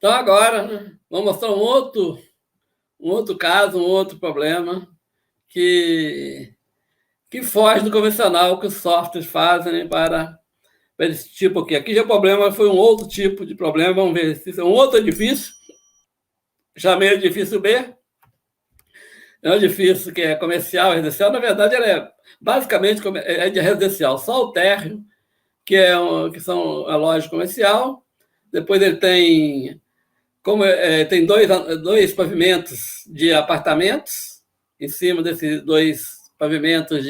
Então, agora, né, vamos mostrar um outro caso, um outro problema que foge do convencional que os softwares fazem, né, para esse tipo aqui. Aqui já o problema foi um outro tipo de problema. Vamos ver se é um outro edifício. Chamei de edifício B. É um edifício que é comercial, residencial. Na verdade, ele é basicamente de residencial. Só o térreo, que são a loja comercial. Depois ele tem tem dois pavimentos de apartamentos em cima desses dois pavimentos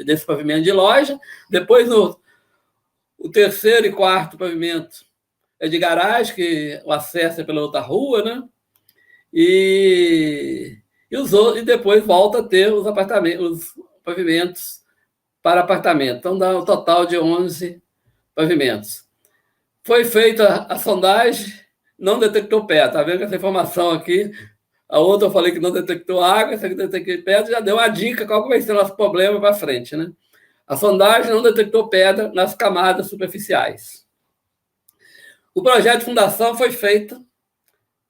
desse pavimento de loja. Depois o terceiro e quarto pavimento é de garagem, que o acesso é pela outra rua, né? E depois volta a ter os pavimentos para apartamento. Então dá um total de 11 pavimentos. Foi feita a sondagem, não detectou pedra. Está vendo essa informação aqui? A outra eu falei que não detectou água, essa aqui detectou pedra, já deu uma dica qual vai ser o nosso problema para frente, né? A sondagem não detectou pedra nas camadas superficiais. O projeto de fundação foi feito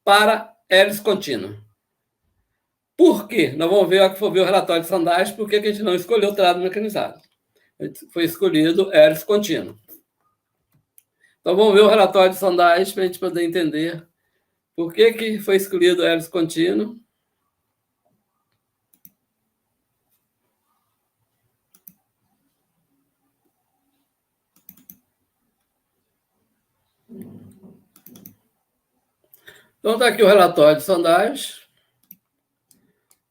para hélice contínua. Por quê? Nós vamos ver o relatório de sondagem, por que a gente não escolheu trado mecanizado. Foi escolhido hélice contínua. Então, vamos ver o relatório de sondagem para a gente poder entender por que foi escolhido hélice contínua. Então, está aqui o relatório de sondagem.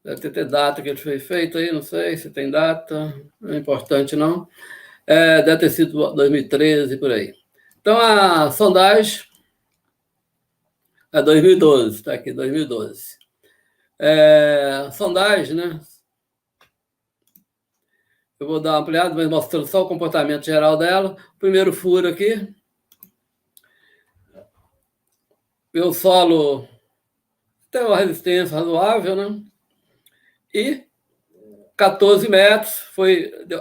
Deve ter data que ele foi feito aí, não sei se tem data, não é importante não. Deve ter sido 2013, por aí. Então, a sondagem é 2012, está aqui, 2012. Sondagem, né? Eu vou dar uma ampliada, mas mostrando só o comportamento geral dela. Primeiro furo aqui. O solo tem uma resistência razoável, né? E 14 metros,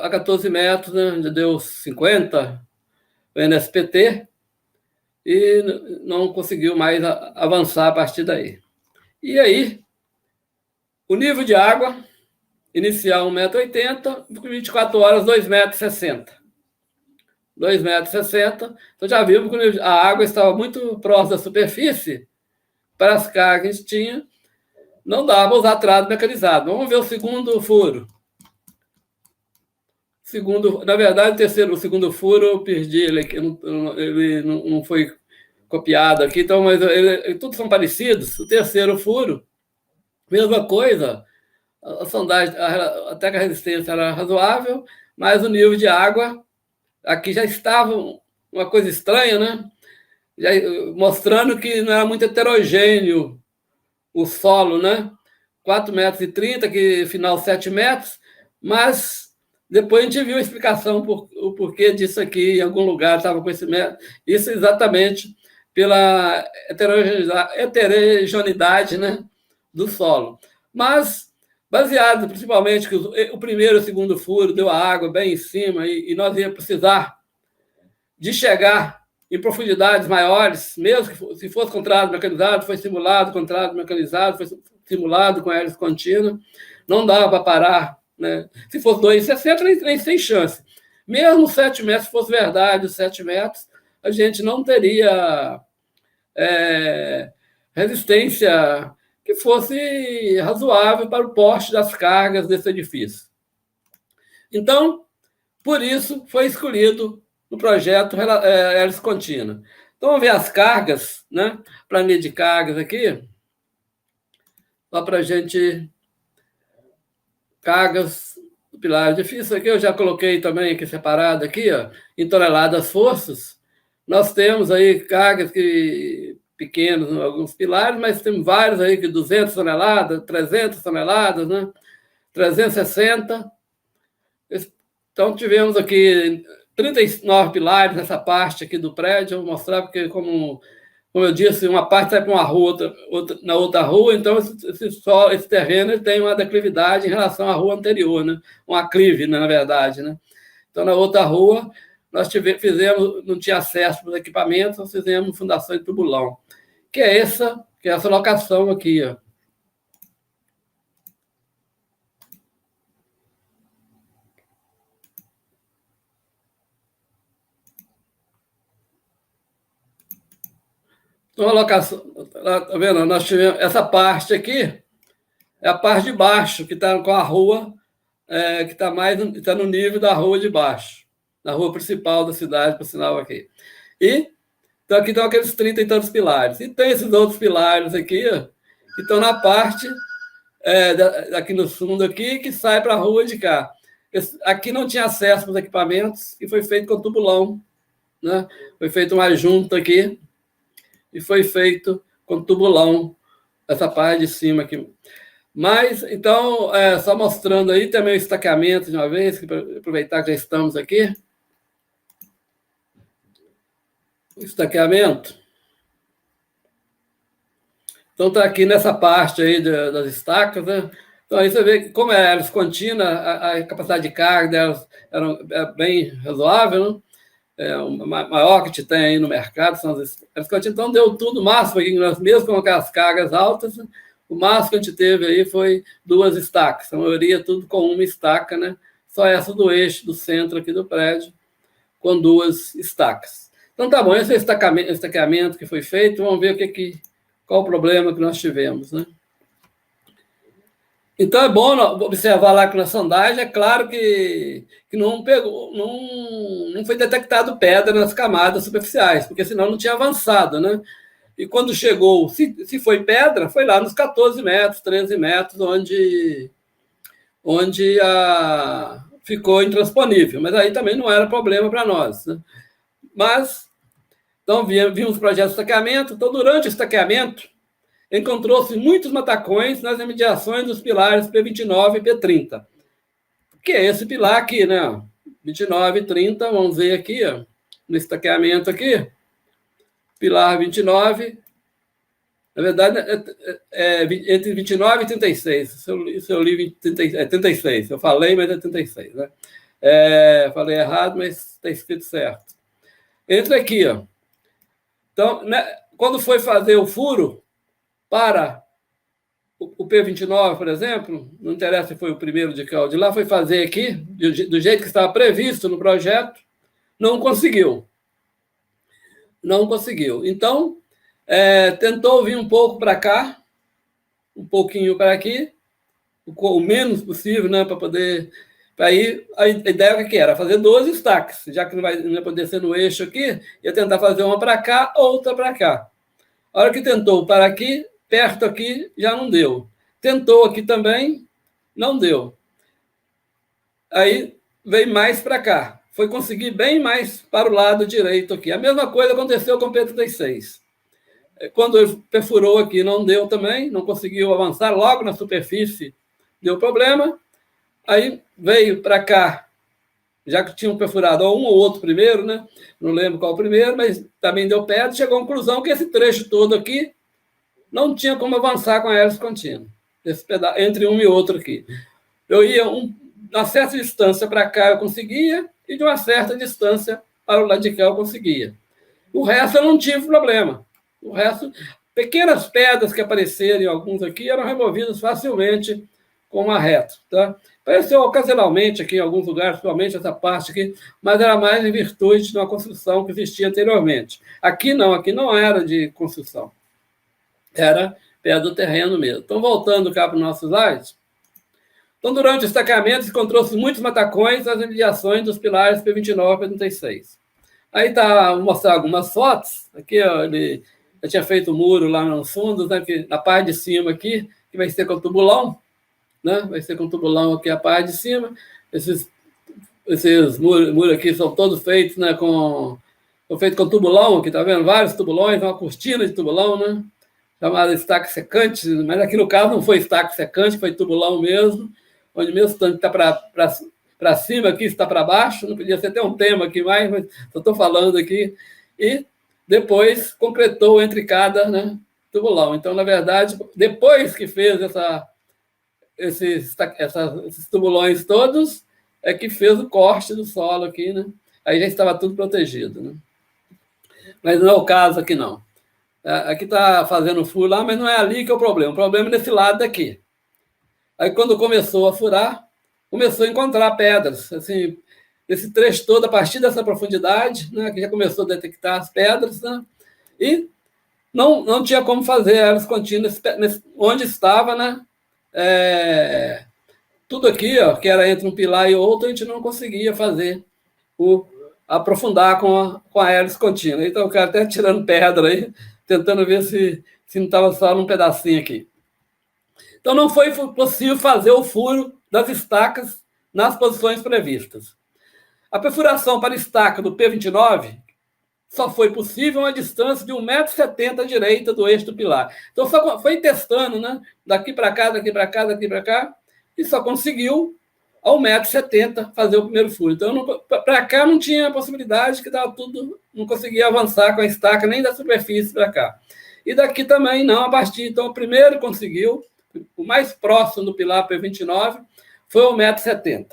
a 14 metros, né, deu 50 o NSPT e não conseguiu mais avançar a partir daí. E aí, o nível de água inicial 1,80 m, 24 horas 2,60 m. 2,60 m. Então já vimos que a água estava muito próxima da superfície para as cargas que a gente tinha. Não dava para usar trado mecanizado. Vamos ver o segundo furo. Na verdade, o segundo furo eu perdi ele aqui, ele não foi copiado aqui, então, mas todos são parecidos. O terceiro furo, mesma coisa, a sondagem, até que a resistência era razoável, mas o nível de água aqui já estava uma coisa estranha, né? Já, mostrando que não era muito heterogêneo o solo, né? 4,30 m, que final 7 metros, mas depois a gente viu a explicação o porquê disso aqui, em algum lugar estava com esse metro. Isso exatamente pela heterogeneidade, né, do solo. Mas, baseado principalmente que o primeiro e o segundo furo deu a água bem em cima e nós íamos precisar de chegar em profundidades maiores, mesmo que se fosse com trado mecanizado, foi simulado com trado mecanizado, foi simulado com hélice contínua, não dava para parar, né? Se fosse 2,60, nem sem chance. Mesmo 7 metros, se fosse verdade os 7 metros, a gente não teria resistência que fosse razoável para o porte das cargas desse edifício. Então, por isso, foi escolhido no projeto hélice contínua. Então, vamos ver as cargas, né? Planilha de cargas aqui, só para a gente... Cargas do pilar difícil aqui, eu já coloquei também aqui separado aqui, ó, em toneladas forças. Nós temos aí cargas pequenas em alguns pilares, mas temos vários aí que 200 toneladas, 300 toneladas, né? 360. Então, tivemos aqui 39 pilares nessa parte aqui do prédio. Eu vou mostrar porque, como eu disse, uma parte sai para uma rua, outra na outra rua, então esse terreno ele tem uma declividade em relação à rua anterior, né? Um aclive, né, na verdade, né? Então, na outra rua, nós fizemos, não tinha acesso para os equipamentos, nós fizemos fundação de tubulão. que é essa locação aqui, ó. Então, a locação, tá vendo? Nós tivemos essa parte aqui, é a parte de baixo, que está com a rua, que está no nível da rua de baixo, na rua principal da cidade, por sinal aqui. E então, aqui estão aqueles 30 e tantos pilares. E tem esses outros pilares aqui, ó, que estão na parte aqui no fundo, aqui, que sai para a rua de cá. Aqui não tinha acesso para os equipamentos e foi feito com tubulão. Né? Foi feito uma junta aqui e foi feito com tubulão, essa parte de cima aqui. Mas, então, só mostrando aí também o estaqueamento de uma vez, aproveitar que já estamos aqui. O estaqueamento. Então, está aqui nessa parte aí das estacas, né? Então, aí você vê que, como é hélice contínua, a capacidade de carga delas é bem razoável, né? O maior que a gente tem aí no mercado são as hélices contínuas. Então, deu tudo, o máximo aqui, mesmo com aquelas cargas altas, né? O máximo que a gente teve aí foi 2 estacas, a maioria tudo com uma estaca, né? Só essa do eixo, do centro aqui do prédio, com 2 estacas. Então, tá bom, esse é o estaqueamento que foi feito, vamos ver qual o problema que nós tivemos, né? Então, é bom observar lá que na sondagem, é claro que não foi detectado pedra nas camadas superficiais, porque senão não tinha avançado, né? E quando chegou, se foi pedra, foi lá nos 14 metros, 13 metros, onde ficou intransponível. Mas aí também não era problema para nós, né? Mas, então, vimos o projeto de estaqueamento. Então, durante o estaqueamento, encontrou-se muitos matacões nas imediações dos pilares P29 e P30. Que é esse pilar aqui, né? 29 e 30, vamos ver aqui, ó, no estaqueamento aqui. Pilar 29, na verdade, entre 29 e 36. Se eu li 36. Eu falei, mas é 36, né? Falei errado, mas está escrito certo. Entra aqui, ó. Então, né, quando foi fazer o furo para o P29, por exemplo, não interessa se foi o primeiro de cá ou de lá, foi fazer aqui, do jeito que estava previsto no projeto, não conseguiu. Não conseguiu. Então, tentou vir um pouco para cá, um pouquinho para aqui, o menos possível, né, para poder... Aí a ideia que era fazer 12 estacas, já que não ia poder ser no eixo aqui, ia tentar fazer uma para cá, outra para cá. A hora que tentou para aqui, perto aqui, já não deu. Tentou aqui também, não deu. Aí veio mais para cá. Foi conseguir bem mais para o lado direito aqui. A mesma coisa aconteceu com o P36. Quando ele perfurou aqui, não deu também, não conseguiu avançar, logo na superfície deu problema. Aí veio para cá, já que tinham perfurado um ou outro primeiro, né? Não lembro qual o primeiro, mas também deu perto, chegou a conclusão que esse trecho todo aqui não tinha como avançar com a hélice contínua, entre um e outro aqui. Eu ia uma certa distância para cá, eu conseguia, e de uma certa distância para o lado de cá, eu conseguia. O resto eu não tive problema. O resto, pequenas pedras que apareceram, alguns aqui, eram removidas facilmente com uma reta. Tá? Apareceu ocasionalmente aqui em alguns lugares, principalmente essa parte aqui, mas era mais em virtude de uma construção que existia anteriormente. Aqui não era de construção. Era perto do terreno mesmo. Então, voltando cá para o nosso slide. Então, durante o estaqueamento, encontrou-se muitos matacões nas imediações dos pilares P29 e P36. Aí está, vou mostrar algumas fotos. Aqui, ó, ele já tinha feito o muro lá nos fundos, né, na parte de cima aqui, que vai ser com tubulão, né? Vai ser com tubulão aqui a parte de cima. Esses muros aqui são todos feitos, né, feito com tubulão, aqui, tá vendo? Vários tubulões, uma cortina de tubulão, né? Chamada estaque secante, mas aqui no caso não foi estaque secante, foi tubulão mesmo, onde mesmo tanto está para cima, aqui está para baixo, não podia ser até um tema aqui mais, mas eu estou falando aqui. E depois concretou entre cada, né, tubulão. Então, na verdade, depois que fez esses tubulões todos, é que fez o corte do solo aqui, né? Aí já estava tudo protegido, né? Mas não é o caso aqui, não. Aqui está fazendo furo lá, mas não é ali que é o problema. O problema é nesse lado daqui. Aí, quando começou a furar, começou a encontrar pedras. Assim, esse trecho todo, a partir dessa profundidade, né, que já começou a detectar as pedras, né, e não tinha como fazer elas contínuas onde estava, né? Tudo aqui, ó, que era entre um pilar e outro, a gente não conseguia fazer aprofundar com a hélice contínua. Então, o cara até tirando pedra aí, tentando ver se não estava só num pedacinho aqui. Então, não foi possível fazer o furo das estacas nas posições previstas. A perfuração para a estaca do P29 só foi possível a uma distância de 1,70 m à direita do eixo do pilar. Então, só foi testando, né? Daqui para cá, daqui para cá, daqui para cá, e só conseguiu a 1,70 m fazer o primeiro furo. Então, para cá não tinha possibilidade, que dava tudo, não conseguia avançar com a estaca nem da superfície para cá. E daqui também não, a partir. Então, o primeiro conseguiu, o mais próximo do pilar P29 foi 1,70 m.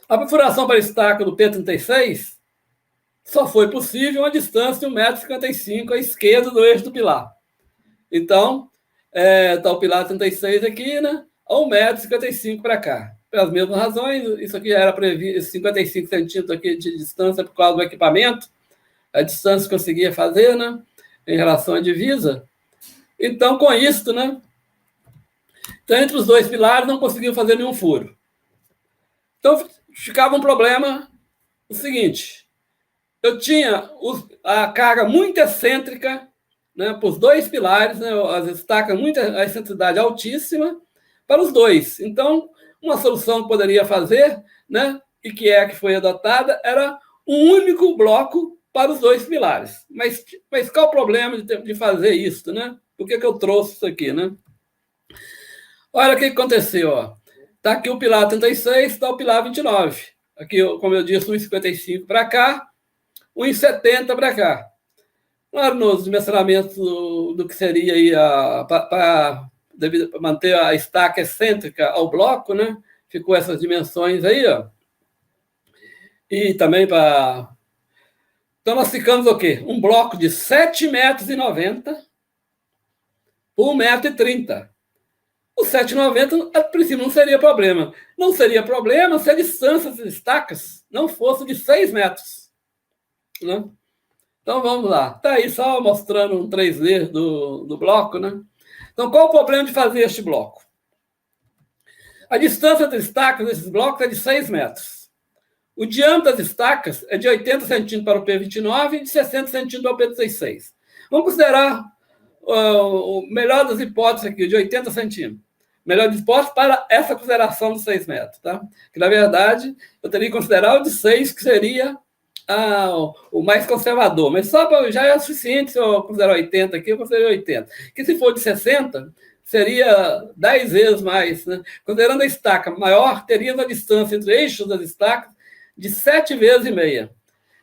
A perfuração para a estaca do P36 só foi possível uma distância de 1,55 m à esquerda do eixo do pilar. Então, está o pilar 36 aqui, né? A 1,55 m para cá. Pelas mesmas razões, isso aqui era previsto, 55 centímetros aqui de distância por causa do equipamento, a distância que conseguia fazer, né? Em relação à divisa. Então, com isso, né? Então, entre os dois pilares, não conseguiu fazer nenhum furo. Então, ficava um problema o seguinte: eu tinha a carga muito excêntrica, né, para os dois pilares, né, as estacas, a excentricidade altíssima para os dois. Então, uma solução que poderia fazer, né, e que foi adotada, era um único bloco para os dois pilares. Mas qual o problema de fazer isso, né? Por que eu trouxe isso aqui, né? Olha o que aconteceu. Está aqui o pilar 36, está o pilar 29. Aqui, como eu disse, 1,55 para cá, 1,70 para cá. Claro, nos dimensionamentos do que seria aí para manter a estaca excêntrica ao bloco, né? Ficou essas dimensões aí, ó. E também para... Então, nós ficamos o quê? Um bloco de 7,90 m por 1,30 m. O 7,90, a princípio, não seria problema. Não seria problema se a distância das estacas não fosse de 6 metros. Né? Então, vamos lá. Está aí só mostrando um 3D do bloco. Né? Então, qual o problema de fazer este bloco? A distância das estacas desses blocos é de 6 metros. O diâmetro das estacas é de 80 centímetros para o P29 e de 60 centímetros para o P36. Vamos considerar o melhor das hipóteses aqui, de 80 centímetros. Melhor das hipóteses para essa consideração de 6 metros. Tá? Que, na verdade, eu teria que considerar o de 6, que seria o mais conservador. Mas já é suficiente se eu considerar 80 aqui, eu considero 80. Que se for de 60, seria 10 vezes mais. Né? Considerando a estaca maior, teríamos a distância entre eixos das estacas de 7 vezes e meia.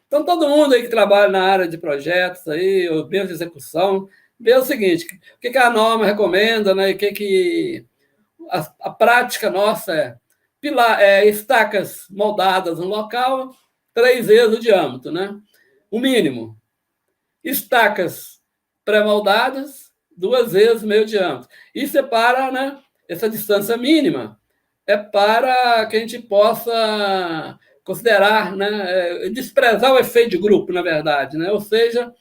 Então, todo mundo aí que trabalha na área de projetos, aí, ou mesmo de execução, vê o seguinte: o que a norma recomenda, né? E que a prática nossa estacas moldadas no local, 3 vezes o diâmetro, né? O mínimo. Estacas pré-moldadas, 2 vezes o meio diâmetro. Isso é para, né, essa distância mínima, é para que a gente possa considerar, né, desprezar o efeito de grupo, na verdade, né? Ou seja,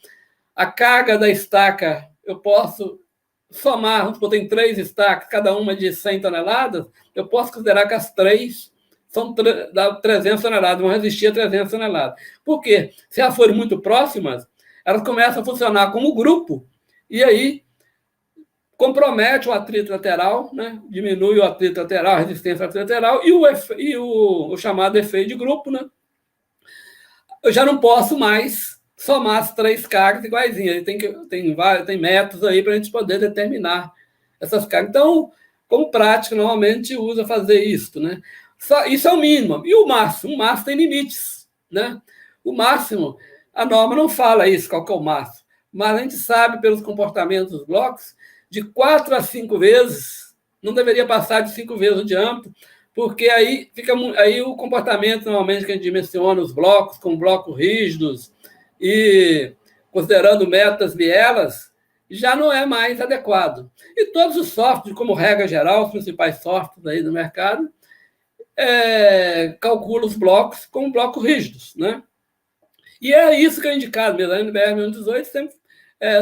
a carga da estaca eu posso somar, vamos botar em 3 estacas, cada uma de 100 toneladas, eu posso considerar que as 3 são 300 toneladas, vão resistir a 300 toneladas. Por quê? Se elas forem muito próximas, elas começam a funcionar como grupo, e aí compromete o atrito lateral, né? Diminui o atrito lateral, a resistência ao atrito lateral, e o chamado efeito de grupo, né? Eu já não posso mais somar as 3 cargas iguaizinhas. Tem métodos aí para a gente poder determinar essas cargas. Então, como prática, normalmente usa fazer isso, né? Isso é o mínimo. E o máximo? O máximo tem limites, né? O máximo, a norma não fala isso, qual que é o máximo. Mas a gente sabe, pelos comportamentos dos blocos, de 4 a 5 vezes, não deveria passar de 5 vezes o diâmetro, porque aí o comportamento, normalmente, que a gente dimensiona os blocos, com blocos rígidos e considerando metas bielas, já não é mais adequado. E todos os softwares, como regra geral, os principais softwares aí do mercado, calculam os blocos como blocos rígidos, né? E é isso que é indicado mesmo. A NBR 118 sempre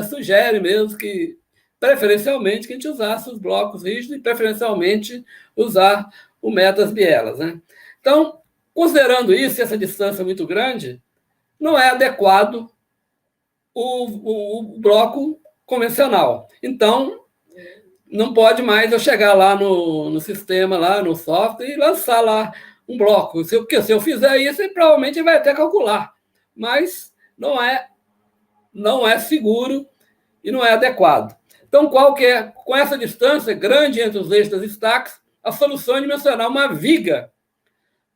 sugere mesmo que, preferencialmente, que a gente usasse os blocos rígidos e, preferencialmente, usar o metas bielas, né? Então, considerando isso, essa distância muito grande, não é adequado o bloco convencional. Então, não pode mais eu chegar lá no sistema, lá no software, e lançar lá um bloco. Porque se eu fizer isso, ele provavelmente vai até calcular. Mas não é seguro e não é adequado. Então, qual que é? Com essa distância grande entre os eixos das estacas, a solução é dimensionar uma viga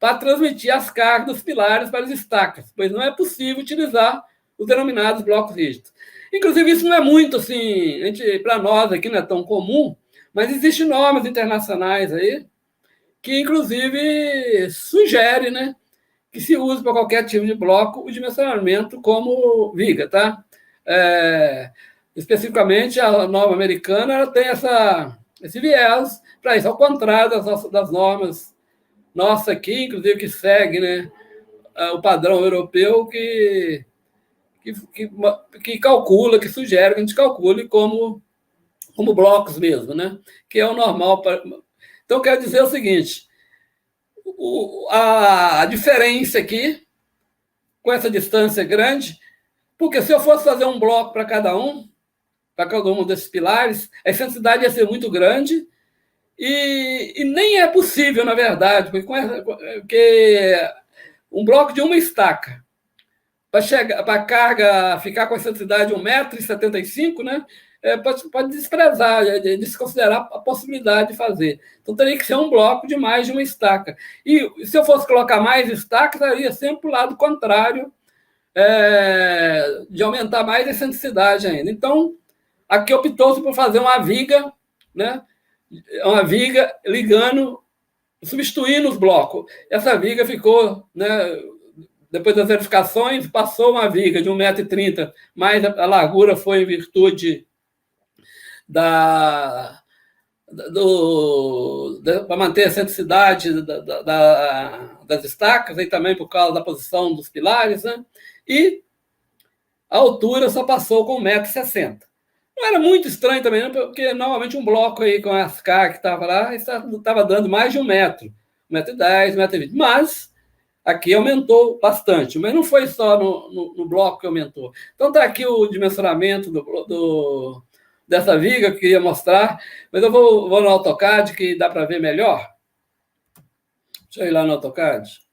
para transmitir as cargas dos pilares para as estacas, pois não é possível utilizar os denominados blocos rígidos. Inclusive, isso não é muito, assim, para nós aqui não é tão comum, mas existem normas internacionais aí que, inclusive, sugerem, né, que se use para qualquer tipo de bloco o dimensionamento como viga, tá? Especificamente, a norma americana ela tem esse viés para isso, ao contrário das normas nossa aqui, inclusive, que segue, né, o padrão europeu que calcula, que sugere que a gente calcule como blocos mesmo, né? Que é o normal. Então, quero dizer o seguinte, a diferença aqui, com essa distância grande, porque se eu fosse fazer um bloco para cada um desses pilares, a excentricidade ia ser muito grande e nem é possível, na verdade, porque um bloco de uma estaca, para a carga ficar com a excentricidade de 1,75 m, né, pode desprezar, desconsiderar a possibilidade de fazer. Então, teria que ser um bloco de mais de uma estaca. E se eu fosse colocar mais estacas, seria sempre para o lado contrário, de aumentar mais a excentricidade ainda. Então, aqui optou-se por fazer uma viga, né, uma viga ligando, substituindo os blocos. Essa viga ficou, né, depois das verificações, passou uma viga de 1,30 m, mas a largura foi em virtude para manter a excentricidade das estacas, e também por causa da posição dos pilares, né? E a altura só passou com 1,60 m. Não era muito estranho também, não, porque normalmente um bloco aí com as cargas que estava lá estava dando mais de 1 metro, 1,10 m, 1,20 m, mas aqui aumentou bastante, mas não foi só no bloco que aumentou. Então está aqui o dimensionamento dessa viga que eu queria mostrar, mas eu vou no AutoCAD que dá para ver melhor. Deixa eu ir lá no AutoCAD.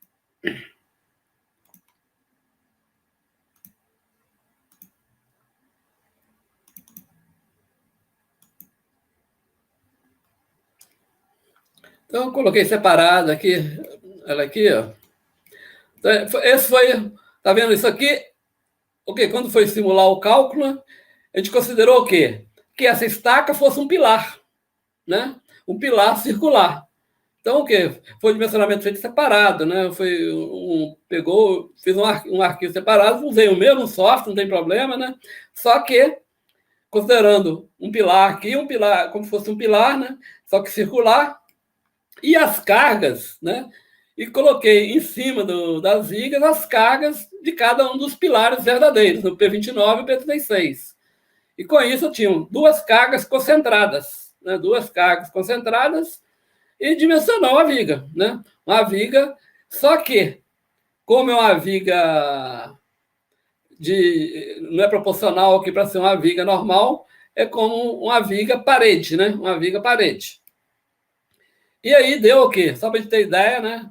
Então, eu coloquei separado aqui, ela aqui, ó. Esse foi, tá vendo isso aqui? Quando foi simular o cálculo, a gente considerou o quê? Que essa estaca fosse um pilar, né? Um pilar circular. Então, o quê? Foi um dimensionamento feito separado, né? Fiz um arquivo separado, usei o mesmo software, não tem problema, né? Só que, considerando um pilar aqui, um pilar, como se fosse um pilar, né? Só que circular, e as cargas, né? E coloquei em cima das vigas as cargas de cada um dos pilares verdadeiros, no P29 e P36. E com isso eu tinha duas cargas concentradas, né? Duas cargas concentradas e dimensionou a viga, né? Uma viga, só que, como é uma viga não é proporcional aqui para ser uma viga normal, é como uma viga parede, né? Uma viga parede. E aí deu o quê? Só para a gente ter ideia, né?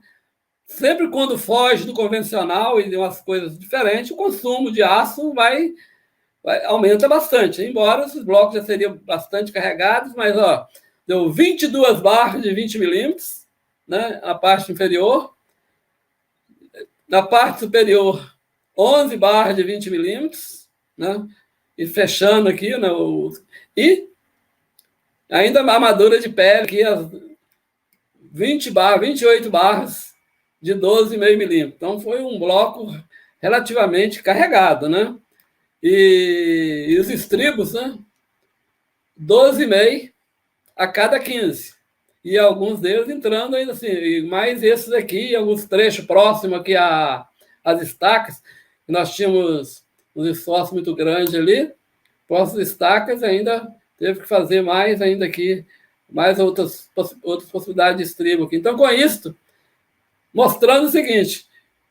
Sempre quando foge do convencional e de umas coisas diferentes, o consumo de aço aumenta bastante. Embora esses blocos já seriam bastante carregados, mas ó, deu 22 barras de 20 milímetros, né, na parte inferior. Na parte superior, 11 barras de 20 milímetros, né? E fechando aqui, né? E ainda a armadura de pele aqui, as 28 barras de 12,5 milímetros. Então, foi um bloco relativamente carregado, né? E os estribos, né? 12,5 a cada 15. E alguns deles entrando ainda assim, e mais esses aqui, alguns trechos próximos aqui às estacas, nós tínhamos um esforço muito grande ali, próximos estacas ainda teve que fazer mais ainda aqui, mais outras possibilidades de estribo aqui. Então, com isso, mostrando o seguinte,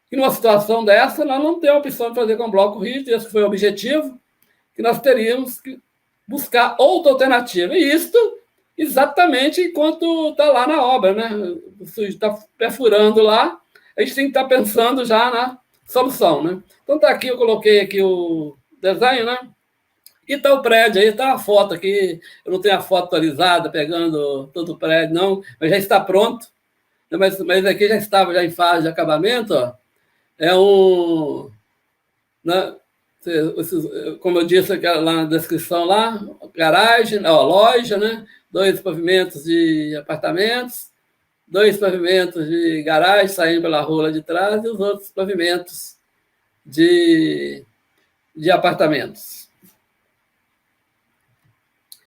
que numa situação dessa, nós não temos a opção de fazer com bloco rígido, esse foi o objetivo, que nós teríamos que buscar outra alternativa. E isso exatamente enquanto está lá na obra, né? O sujeito está perfurando lá, a gente tem que estar pensando já na solução, né? Então tá aqui, eu coloquei aqui o desenho, né? E tá o prédio aí, tá a foto aqui, eu não tenho a foto atualizada, pegando todo o prédio, não, mas já está pronto, mas aqui já estava já em fase de acabamento, ó. É um... Né? Como eu disse lá na descrição, lá, garagem, ó, loja, né? 2 pavimentos de apartamentos, 2 pavimentos de garagem saindo pela rua de trás e os outros pavimentos de apartamentos.